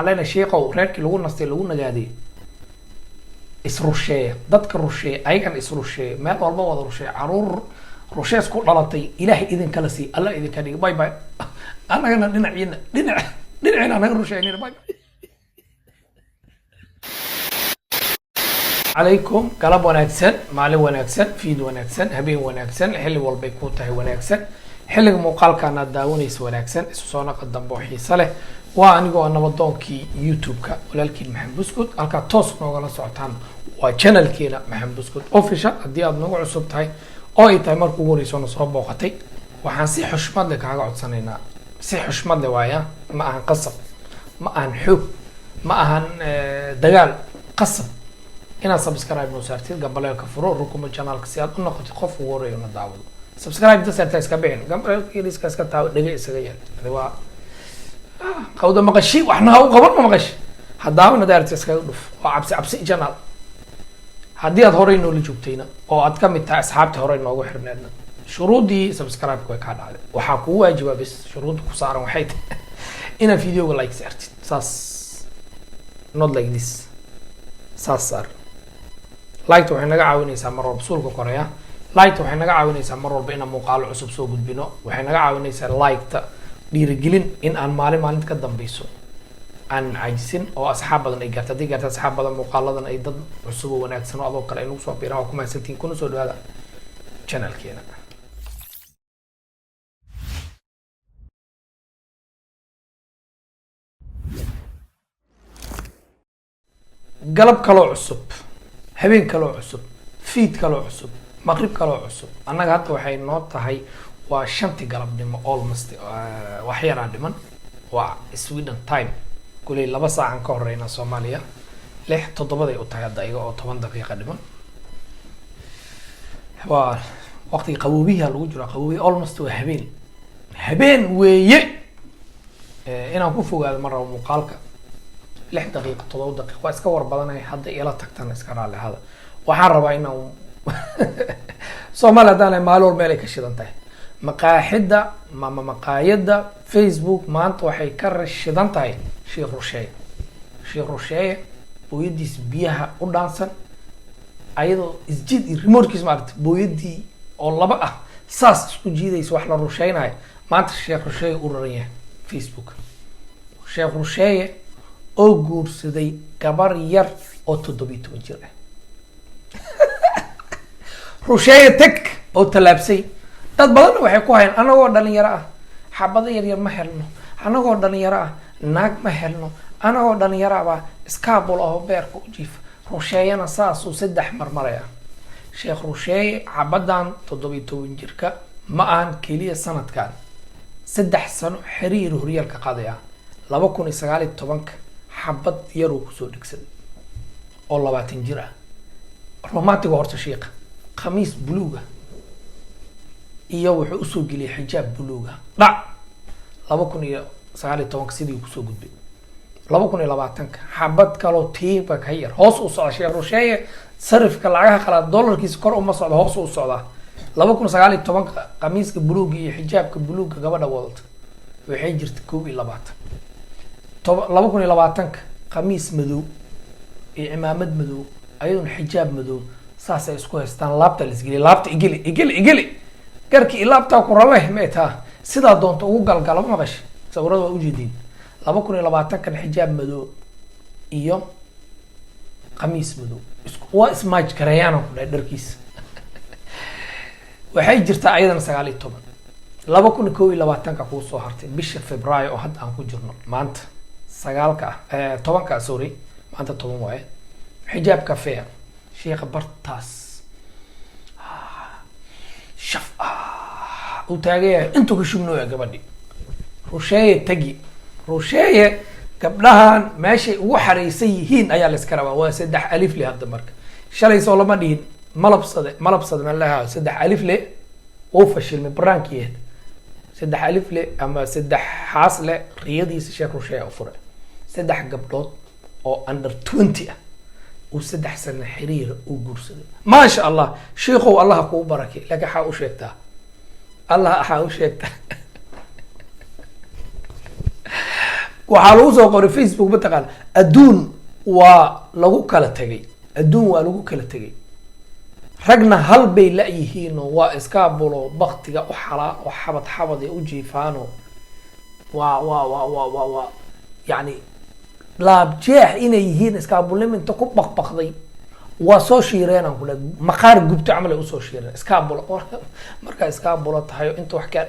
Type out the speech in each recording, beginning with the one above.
علينا شيقة وريرك لغو نستي لغو نجادي إسروشية ضدك الروشية أي كان إسروشية ما والله وضع روشية عرور روشية سكون لالطي إلهي إذن كلسي الله إذن كان باي باي أنا هنا دينا أنا روشية باي باي عليكم قلب وناكسن معلم وناكسن فيد وناكسن هبين وناكسن حل والبيكوته وناكسن حل مقال كان داونيس وناكسن سوسونا قدام بوحي صالح وأنيقو أنا بدونكي يوتيوب كا ولكن محمد بسكوت ألقى توس نوغلا سعطان وشانل كينا محمد بسكوت أوفيشال هدي أد نوغو عصب تاي أو إي تايمر كوغوري سونا صوب بوقتي وحان سي حشمد لك هاقا عدسانينا سي حشمد لوايا ما أهان قصب ما أهان حب ما أهان دقال قصب إنا سبسكرايب نوسارتيد قبل لك فرو ركم القناة كسياد أنا قلت خوف ووري ونضاوض سبسكرايب تسارتي اسكابين قبل لك يليس كاسكتاو دقيق سجيل روا قودا مغشي وإحنا هو قبل ما مغش هداونا دايرتي اسكادوف وعبسي جنال هدي أظهرين اللي جبتينا أو أتكم التاع أصحابتي هورين نوجو حرنا شروط دي سبسكرايب كوي كان على وحكوا واجب بس شروط كسارة وحيد إن الفيديو لايك سارتي ساس not like this ساس صار لايك waxay naga caawinaysaa mar walba suulka koreya like waxay naga caawinaysaa mar walba in muuqaal cusub soo gudbino waxay naga caawinaysaa like-ta dhiirigelin in aan maalin ka dambayso aan caajisin oo asxaab badan ay gaartay gaartay asxaab badan muuqaaladan ay dad cusub oo wanaagsan oo adoo kale ay nagu soo biiraan kuma haysatiin kuna soo dhawaada channel-keena galab kale cusub habeen kale cusub fiid kale cusub maqrib kale cusub annaga hadda waxay noo tahay waa shanti galabnimo almost wax yar aan dhiman waa Sweden time kulay 2 saac ka horeyna Soomaaliya 6-7 u tahay hadda iga oo 10 daqiiqo dhiman waa waqti qaboobiha lagu jiro qaboobi almost waa habeen weeye inaan ku fogaado mar rabo muuqaalka 6 دقيقة 7 دقيقة واسكا وربادنا حدا إلى تكتنا إسكار على هذا وحرب إنه سومالا دانا مالور مالك الشيطان مقاحدة مقايدة فيسبوك ما أنت وحي كر الشيطان تاي شيخ روشاي ويديس بيها ودانسن أيضا إسجد ريموت كيس مارت بويدي الله بقى ساس سكوجيدا يسوح لروشاينا ما أنت شيخ روشاي ورانيه فيسبوك شيخ روشاي oo guursaday gabar yar oo 17 jir ah rusheeye tag oo talaabsay dad badan waxay ku hayaan anagoo dhalinyaro ah xabada yar ma helno anagoo dhalinyaro ah naag ma helno anagoo dhalinyaro ah iskaabul oo beerka u jiif rusheeyana saas uu 3 marmaraya sheekh rusheeye xabadan 17 jirka ma aan kaliya sanadkan 3 sano xiriir horyaalka qadaya 2019 حبض يرو كسو دكسد والله باتن جرا روماتيك هورتا شيخ قميص بلوغا iyo wuxuu soo geliyay xijaab buluuga dhac 2019 sidii ku soo gudbay 2020 xabad kale tiiba ka yar hoos u socdo sheekh rusheeye sarifka lacagaha qalaad dollarkiisa kor uma socdo hoos u socda 2019 qamiiska buluuga iyo xijaabka buluuga gabadha wadata waxay jirtay 22 2020 قميص مدو عمامد مدو أيضا حجاب مدو ساسا اسكو هستان لابتا لسجلي لابتا إجلي قركي لابتا وقراليه ميتها سيدا دونتا وقال قالوا ما غش سوراد وجدين 2020 كان حجاب مدو إيوم قميص مدو واسماج كريانو دركيس waxay jirtaa ayadana 19 2021 ka ku soo hartay bisha Febraayo oo hadda aan ku jirno maanta 9 sorry maanta 10 waaye xijaab kafee sheekh bartaas shaf u taagay intuu ku shubno ya gabadhi rusheeye gabdhahan meeshay ugu xariisay yihiin ayaa la iska rabaa waa 3 alif li hadda marka shalay soo lama dhihin malabsade ma laha 3 alif li oo fashilmay brankiyeed 3 alif li ama 3 xaas le riyadiisa sheekh rusheeye u furay 3 gabdhood oo under 20 ah oo 3 sano xiriir u guursaday ma sha Allah sheekhu Allah ku barakay laga waxa u sheegtaa Allah waxa u sheegtaa waxaa lagu soo qoray Facebook mataqaan adduun waa lagu kala tegay adduun waa lagu kala tegay ragna hal bay la yihiin oo waa iska bulo baktiga u xalaa oo xabad u jiifaano waa yani laab jeex inay yihiin iska buliminta ku baqbaqday waa soo shiireenan kula maqaar gubta camal ay u soo shiireen iska bulo marka iska bulo tahay inta wax ka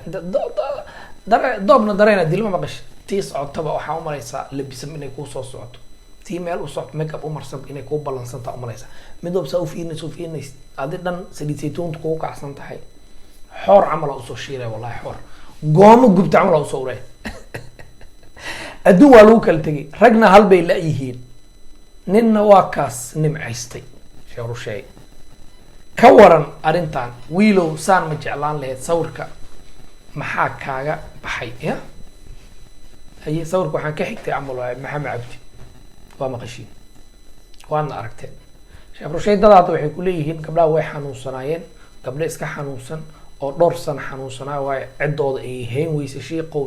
doobna dareena dilma maqash tii socotaba waxaa u maraysaa labisan inay ku soo socoto tii meel u socod make up u marsan inay ku balansantaa u maraysaa midoob saa u fiirinays adi dhan saliid saytuunta kugu kacsan tahay xoor camal u soo shiiray wallahi xoor goomo gubta camal u soo uray adduun waa lagu kala tegay ragna hal bay la yihiin ninna waa kaas nimcaystay Sheekh Rusheeye ka waran arrintan wiilow saan ma jeclaan lahayd sawirka maxaa kaaga baxay ya haye sawirka waxaan ka xigtay camal waa Maxamed Cabdi waa maqashiin waana aragteen Sheekh Rusheeye dadaada waxay ku leeyihiin gabdhaha way xanuunsanaayeen gabdha iska xanuunsan oo dhowr sano xanuunsanaa waay ciddooda ay hayn weyse sheeqow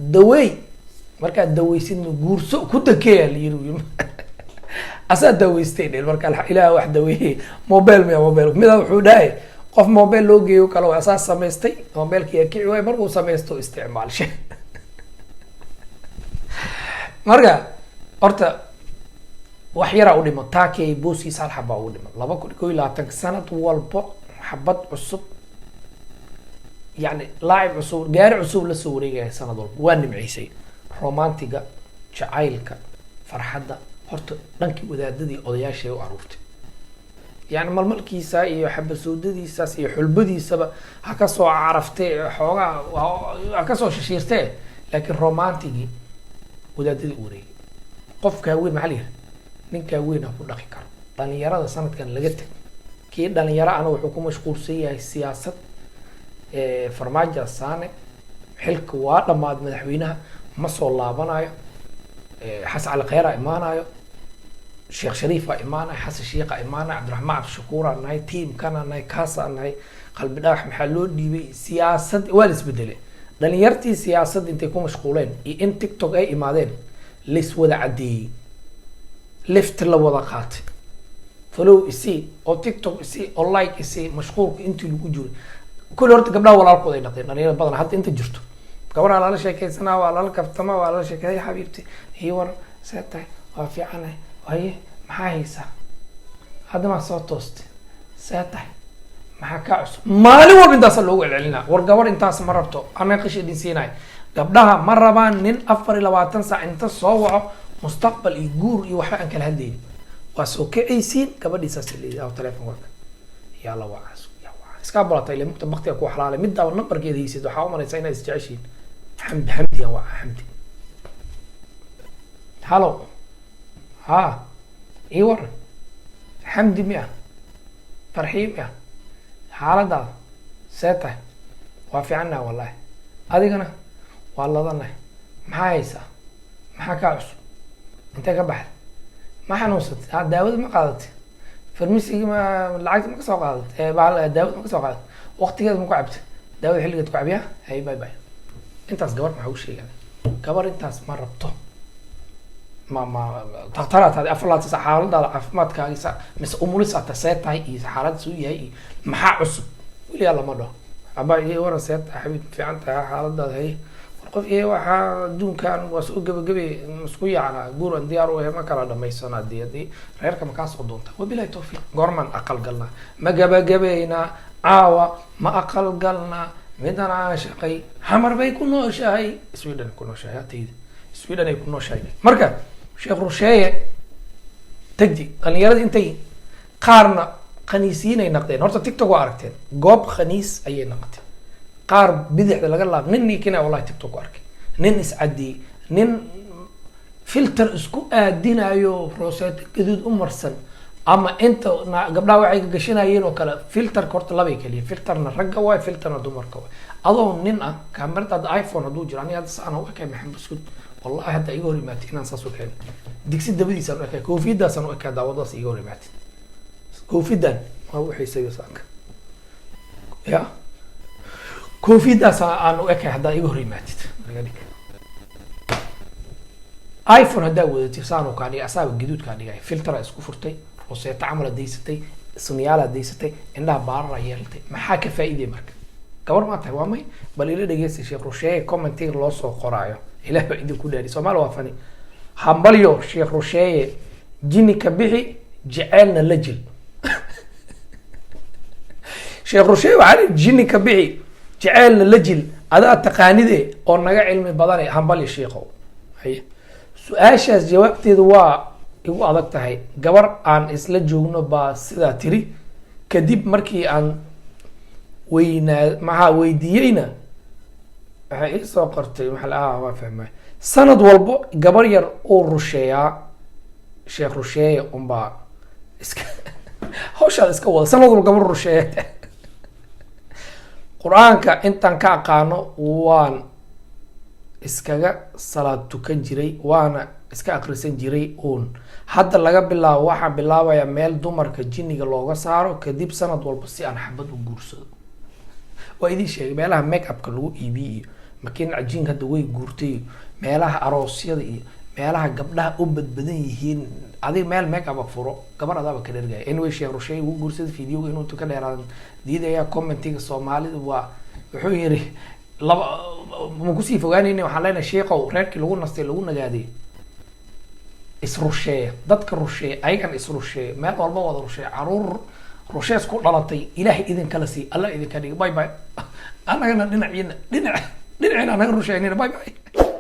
dawey markaa daweysidna guurso ku dakeeya la yiri asaa daweystay dheel marka ilaaha wax daweeyay mobile mida wuxuu dhahay qof mobile loo geeyo kale waa asaa samaystay mobilkii kici way markuu samaysto isticmaalshay marka horta wax yara u dhimo taakay booskiis hal xaba u dhimo 2021 sanad walba xabad cusub يعني لاعب عصور جاري عصور لسه وريجا سنة دول وان معيسي رومانتيكا جعايلكا فرحدة هرت دنكي وداددي أضياشي وعروفتي يعني مالملكي سا يحب سوددي ساس يحلبدي سبا هكسو عرفتي حوغا هكسو ششيرتي لكن رومانتيكي وداددي وريجا قف كاوين معليه من كاوين أبو دقي كارو دانيارا سنة كان لقيتك كي دانيارا أنا وحكومة شقورسية السياسة farmaajo saane xilka waa dhamaad madaxweynaha ma soo laabanayo xasan cali khayra imaanayo sheekh shariifa imaanayo xasan sheekha imaanayo cabdiraxmaan cabdishakuura nahay tiimkana nahay kaasa nahay qalbi dhagax maxaa loo dhiibay siyaasad waa la isbedelay dhalinyartii siyaasad intay ku mashquuleen iyo in tiktok ay imaadeen lays wada cadeeyey lift la wada qaatay follow isi oo tiktok isi oo like isi mashquulka intii lagu jiray كل ورد قبلها ولا القضية نقدر نرينا بدنا حتى أنت جرتو قبلنا على شيء كيسنا وعلى الكفتما وعلى شيء كذا يا حبيبتي هي ور ساتة وفي عنها وهي محايسة هذا ما صوت توست ساتة محكاس ما له من داس اللي هو علنا ورجور أنت مربطه أنا قش دين سيناي قبلها مرة بان نن أفر إلى واتنسى أنت صوّع مستقبل يجور يوحى أنك الهدين واسوك أي سين قبل يساس اللي أو تلفون ورك يلا وعاس iska balatay ilaa mugta waqtiga ku xalaalay midda oo numberkeeda haysid waxa u maraysaa inay isjeceshiin xamdi waa xamdi halo ha iwar xamdi miya farxiim ya xaalada seeta waa fiicana wallahi adigana waa ladanahay maxaa haysaa maxaa ka cusub inta ka baxday ma xanuunsatay daawada ma qaadatay فرميسي ما العقد ما كسر قاعد بعد داود ما كسر قاعد وقت كذا ما قعبت داود حلقة تقعبيها هاي باي باي انت أصدقائك ما هوش شيء يعني كبر انت ما ربطه ما تختارات هذه أفراد تسحال ده عفمات كايسة مس أمور سات سات هاي حالات سوية هاي محاعص ولي الله مرة أبا إيه ورا سات حبيب في عنتها حالات ده هاي قف إيه واحد دون كان وسوق جبي مسكوية على جور انديار وهي ما كان لما يصنع دي غير كم كان صدونته وبلا توفيق قرمان أقل قلنا ما جبينا عاوة ما أقل قلنا مدن عاشقي حمر بيكونوا شاي سويدن يكونوا شاي تيد سويدن يكونوا شاي مركب شيخ روشية تجدي قال يرد انتي قارنا خنيسين أي نقدين هرت تيك توك واركتين جوب خنيس أي نقد قار بدح لقى الله نني كنا والله تيك توك وارك نن اسعدي نن فلتر اسكو ادينا ايو بروسيت جديد امرسن اما انت قبلها وعي قشينايين وكلا فلتر كورت لبي كلي فلترنا رجا واي فلترنا دمرك واي اظن نن كاميرا ايفون هدو جراني هذا انا وكاي محمد اسكت والله حتى يغوري ماتي ان ساسو كان ديكسي دبدي سنو كاي كوفيد دا سنو كاي داوداس يغوري ماتي كوفيد دا هو حيسيو ساك يا كوفيد دا سنو كاي حدا يغوري ماتي iPhone haddaa wadatay saanu kaa dhigay asaaba gaduudkaa dhigay filtera isku furtay roseeta camal daysatay sunyaala daysatay indhaha baarara yeeltay maxaa ka faa'iiday marka gabar ma tahay waa may bal ila dhageysta Sheekh Rusheeye commentiga loo soo qoraayo ilaahay idin ku dhaari Soomaali waa fani hambalyo Sheekh Rusheeye jini ka bixi jaceelna la jil Sheekh Rusheeye waxa jini ka bixi jaceelna la jil adaa taqaanide oo naga cilmi badan hambalyo sheekhow hay su'aashaas jawaabteedu waa igu adag tahay gabar aan isla joogno baa sidaa tiri kadib markii aan maxaa weydiiyeyna waxay ii soo qortay waa fahmay sanad walbo gabar yar oo rusheeyaa Sheekh Rusheeye unbaa iska hawshaad iska wada sanad walbo gabar rusheeya quraanka intaan ka aqaano waan iskaga salaad tukan jiray waana iska akhrisan jiray hadda laga bilaabo waxaan bilaabayaa meel dumarka jinniga looga saaro kadib sanad walba si aan xabad u guursado waa idin sheegay meelaha make-upka lagu iibiyo makiin cajiin hadda way guurtay meelaha aroosyada iyo meelaha gabdhaha u badbadan yihiin adiga meel make-up furo gabar adaaba ka dhergaya anyway Sheekh Rusheeye uu guursaday video inuu ka dheeraadan diidaya commentiga Soomaalida waa wuxuu yiri laba ma ku sii fogaanayna waxaan leenahay sheekhow reerkii lagu nastay lagu nagaaday Rusheeye dadka Rusheeye ayagan Rusheeye meel walba wada Rusheeye caruur Rusheeye isku dhalatay ilaahay idin kala sii alla idin ka dhig bye bye anagana dhinacina anaga Rusheeye bye bye